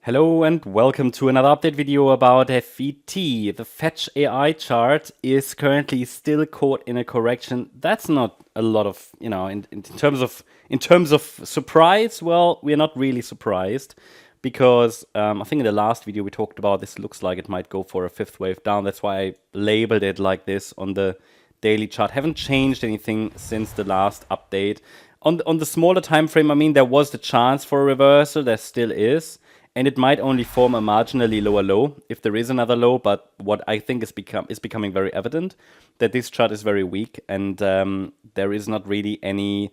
Hello and welcome to another update video about FET. The FETCH.AI chart is currently still caught in a correction. That's not a lot of, in terms of surprise. Well, we're not really surprised because I think in the last video we talked about this looks like it might go for a fifth wave down. That's why I labeled it like this on the daily chart. Haven't changed anything since the last update. On the smaller time frame, I mean, there was the chance for a reversal. There still is. And it might only form a marginally lower low if there is another low. But what I think is becoming very evident that this chart is very weak and there is not really any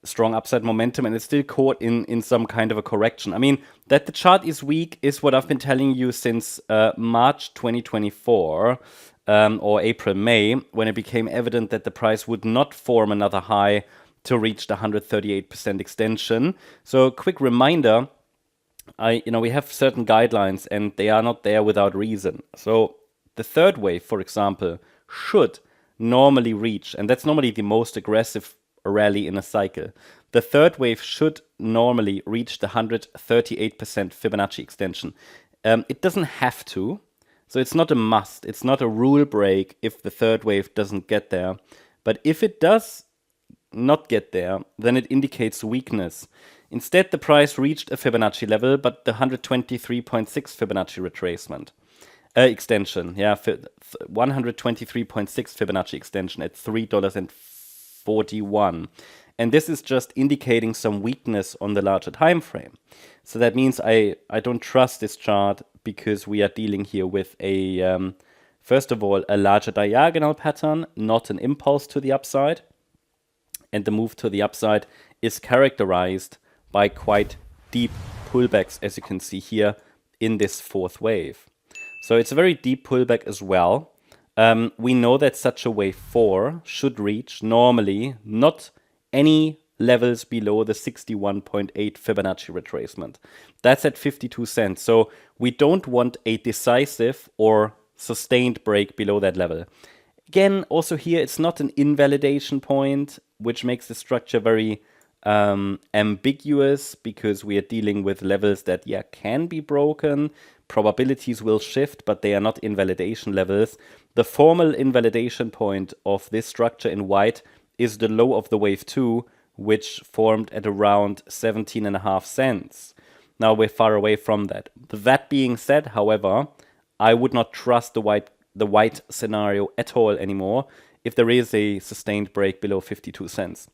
strong upside momentum, and it's still caught in some kind of a correction. I mean, that the chart is weak is what I've been telling you since March 2024 or April, May, when it became evident that the price would not form another high to reach the 138% extension. So, quick reminder. We have certain guidelines and they are not there without reason. So the third wave, for example, should normally reach, and that's normally the most aggressive rally in a cycle. The third wave should normally reach the 138% Fibonacci extension. It doesn't have to, so it's not a must. It's not a rule break if the third wave doesn't get there. But if it does not get there, then it indicates weakness. Instead, the price reached a Fibonacci level, but the 123.6 Fibonacci retracement extension, 123.6 Fibonacci extension at $3.41. And this is just indicating some weakness on the larger time frame. So that means I don't trust this chart because we are dealing here with a, first of all, a larger diagonal pattern, not an impulse to the upside. And the move to the upside is characterized by quite deep pullbacks, as you can see here in this fourth wave. So it's a very deep pullback as well. We know that such a wave 4 should reach normally not any levels below the 61.8 Fibonacci retracement. That's at 52 cents. So we don't want a decisive or sustained break below that level. Again, also here, it's not an invalidation point, which makes the structure very ambiguous because we are dealing with levels that, can be broken. Probabilities will shift, but they are not invalidation levels. The formal invalidation point of this structure in white is the low of the wave 2, which formed at around 17.5 cents. Now we're far away from that. That being said, however, I would not trust the white scenario at all anymore if there is a sustained break below 52 cents.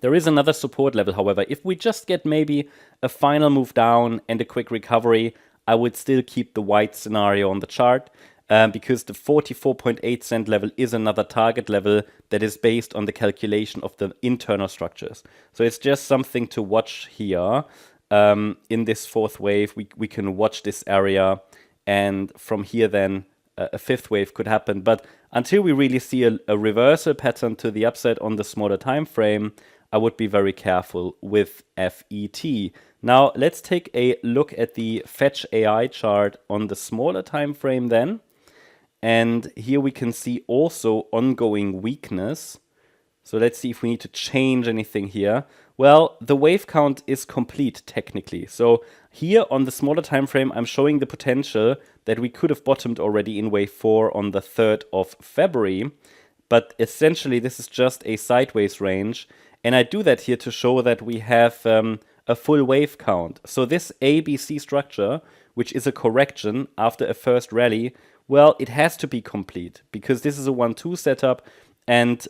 There is another support level, however. If we just get maybe a final move down and a quick recovery, I would still keep the white scenario on the chart because the 44.8 cent level is another target level that is based on the calculation of the internal structures. So it's just something to watch here. In this fourth wave, we can watch this area, and from here then a fifth wave could happen. But until we really see a reversal pattern to the upside on the smaller time frame, I would be very careful with FET. Now, let's take a look at the FETCH.AI chart on the smaller time frame then. And here we can see also ongoing weakness. So let's see if we need to change anything here. Well, the wave count is complete technically. So here on the smaller time frame, I'm showing the potential that we could have bottomed already in wave 4 on the 3rd of February. But essentially, this is just a sideways range. And I do that here to show that we have a full wave count. So this ABC structure, which is a correction after a first rally, well, it has to be complete because this is a 1-2 setup and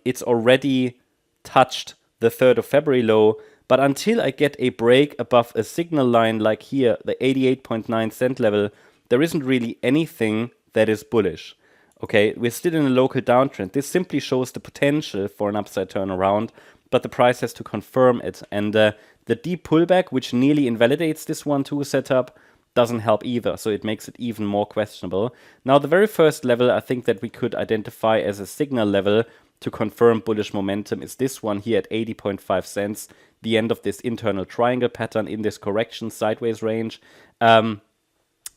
it's already touched the 3rd of February low. But until I get a break above a signal line like here, the 88.9 cent level, there isn't really anything that is bullish. Okay, we're still in a local downtrend. This simply shows the potential for an upside turnaround, but the price has to confirm it. And the deep pullback, which nearly invalidates this 1-2 setup, doesn't help either. So it makes it even more questionable. Now, the very first level I think that we could identify as a signal level to confirm bullish momentum is this one here at 80.5 cents, the end of this internal triangle pattern in this correction sideways range. So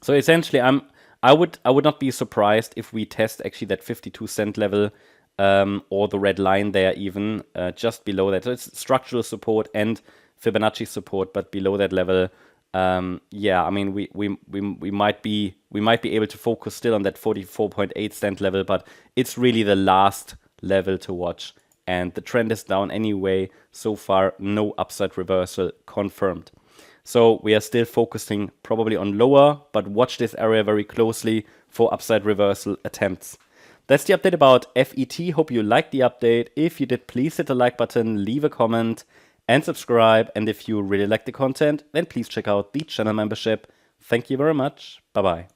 essentially, I would not be surprised if we test actually that 52 cent level or the red line there even just below that. So it's structural support and Fibonacci support, but below that level yeah, I mean, we might be able to focus still on that 44.8 cent level, but it's really the last level to watch. And the trend is down anyway. So far, no upside reversal confirmed. So we are still focusing probably on lower, but watch this area very closely for upside reversal attempts. That's the update about FET. Hope you liked the update. If you did, please hit the like button, leave a comment, and subscribe. And if you really like the content, then please check out the channel membership. Thank you very much. Bye-bye.